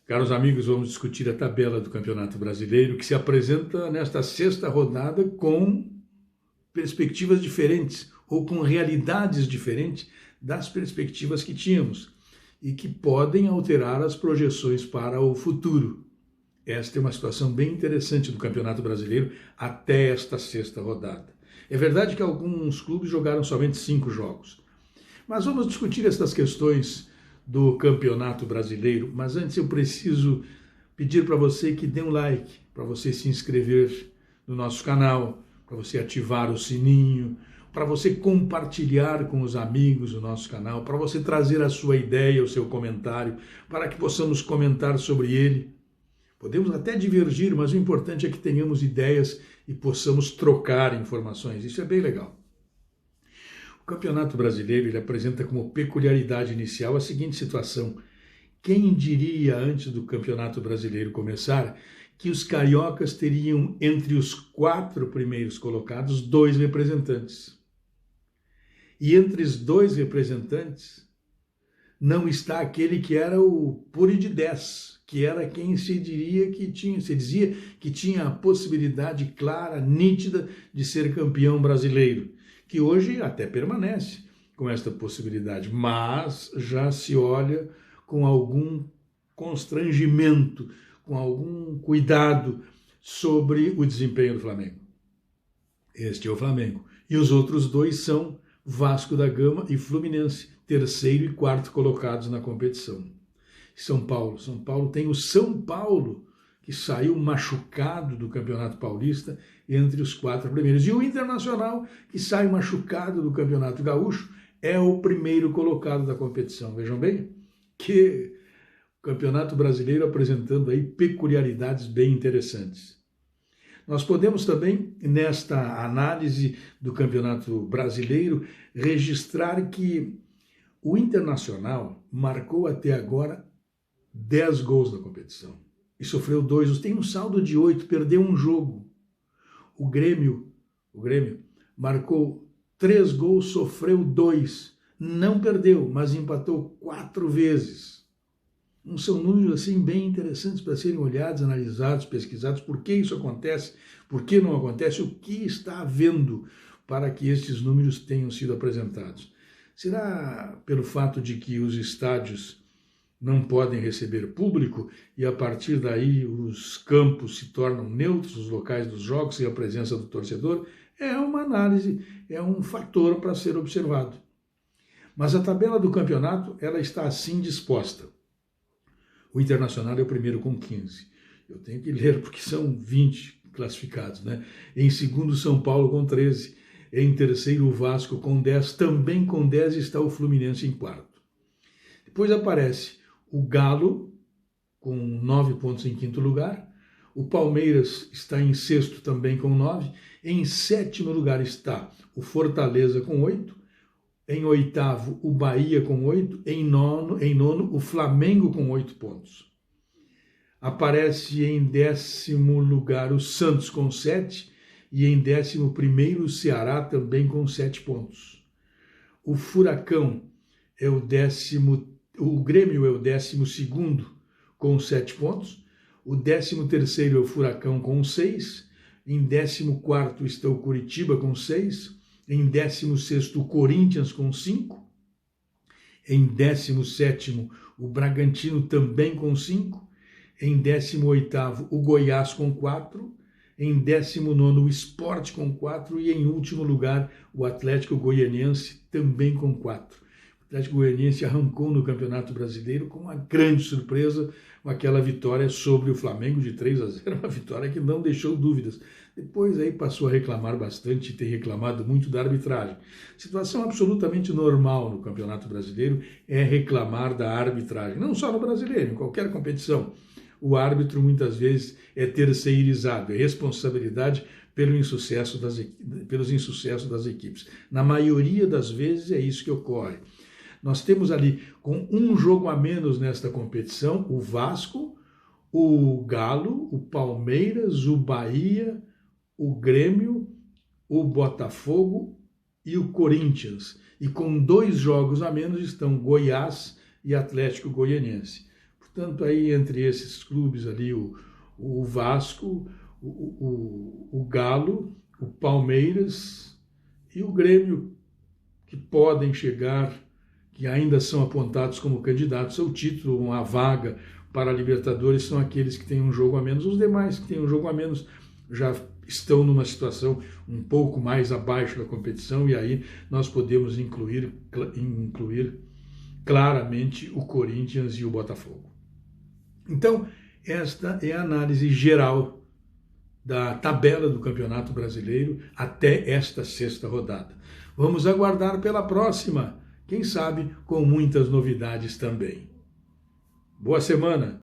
Caros amigos, vamos discutir a tabela do Campeonato Brasileiro, que se apresenta nesta sexta rodada com perspectivas diferentes ou com realidades diferentes das perspectivas que tínhamos e que podem alterar as projeções para o futuro. Esta é uma situação bem interessante do Campeonato Brasileiro até esta sexta rodada. É verdade que alguns clubes jogaram somente 5 jogos, mas vamos discutir estas questões do Campeonato Brasileiro. Mas antes eu preciso pedir para você que dê um like, para você se inscrever no nosso canal, para você ativar o sininho, para você compartilhar com os amigos o nosso canal, para você trazer a sua ideia, o seu comentário, para que possamos comentar sobre ele. Podemos até divergir, mas o importante é que tenhamos ideias e possamos trocar informações. Isso é bem legal. O Campeonato Brasileiro ele apresenta como peculiaridade inicial a seguinte situação. Quem diria antes do Campeonato Brasileiro começar que os cariocas teriam entre os 4 primeiros colocados 2 representantes? E entre os 2 representantes não está aquele que era o puri de 10, que era quem se dizia que tinha a possibilidade clara, nítida de ser campeão brasileiro, que hoje até permanece com esta possibilidade, mas já se olha com algum constrangimento, com algum cuidado sobre o desempenho do Flamengo. Este é o Flamengo. E os outros 2 são Vasco da Gama e Fluminense, 3º e 4º colocados na competição. São Paulo tem o São Paulo, que saiu machucado do Campeonato Paulista entre os 4 primeiros. E o Internacional, que sai machucado do Campeonato Gaúcho, é o primeiro colocado da competição. Vejam bem que o Campeonato Brasileiro apresentando aí peculiaridades bem interessantes. Nós podemos também, nesta análise do Campeonato Brasileiro, registrar que o Internacional marcou até agora 10 gols na competição e sofreu 2, tem um saldo de 8, perdeu um jogo. O Grêmio marcou 3 gols, sofreu 2, não perdeu, mas empatou 4 vezes. São números assim bem interessantes para serem olhados, analisados, pesquisados. Por que isso acontece? Por que não acontece? O que está havendo para que estes números tenham sido apresentados? Será pelo fato de que os estádios não podem receber público e a partir daí os campos se tornam neutros, os locais dos jogos e a presença do torcedor? É uma análise, é um fator para ser observado. Mas a tabela do campeonato ela está assim disposta. O Internacional é o primeiro com 15. Eu tenho que ler porque são 20 classificados, né? Em segundo, São Paulo com 13. Em terceiro, o Vasco com 10. Também com 10 está o Fluminense em quarto. Depois aparece o Galo com 9 pontos em quinto lugar. O Palmeiras está em sexto também com 9. Em sétimo lugar está o Fortaleza com 8. Em oitavo, o Bahia com 8. Em nono, o Flamengo com 8 pontos. Aparece em 10º lugar o Santos com 7. E em 11º, o Ceará também com 7 pontos. O Furacão é o Grêmio é o 12º com 7 pontos. O 13º é o Furacão com 6. Em 14º está o Curitiba com 6. Em 16º, o Corinthians com 5. Em 17º, o Bragantino também com 5. Em 18º, o Goiás com 4. Em 19º, o Sport com 4. E em último lugar, o Atlético Goianiense também com 4. O Atlético Goianiense arrancou no Campeonato Brasileiro com uma grande surpresa, com aquela vitória sobre o Flamengo de 3-0, uma vitória que não deixou dúvidas. Depois aí passou a reclamar bastante, tem reclamado muito da arbitragem. Situação absolutamente normal no Campeonato Brasileiro é reclamar da arbitragem, não só no Brasileiro, em qualquer competição. O árbitro muitas vezes é terceirizado, é responsabilidade pelos insucessos das equipes. Na maioria das vezes é isso que ocorre. Nós temos ali, com um jogo a menos nesta competição, o Vasco, o Galo, o Palmeiras, o Bahia, o Grêmio, o Botafogo e o Corinthians. E com 2 jogos a menos estão Goiás e Atlético Goianiense. Portanto, aí entre esses clubes ali, o Vasco, o Galo, o Palmeiras e o Grêmio, que podem chegar, que ainda são apontados como candidatos ao título, a vaga para a Libertadores, são aqueles que têm um jogo a menos. Os demais que têm um jogo a menos já estão numa situação um pouco mais abaixo da competição, e aí nós podemos incluir claramente o Corinthians e o Botafogo. Então, esta é a análise geral da tabela do Campeonato Brasileiro até esta sexta rodada. Vamos aguardar pela próxima, quem sabe com muitas novidades também. Boa semana!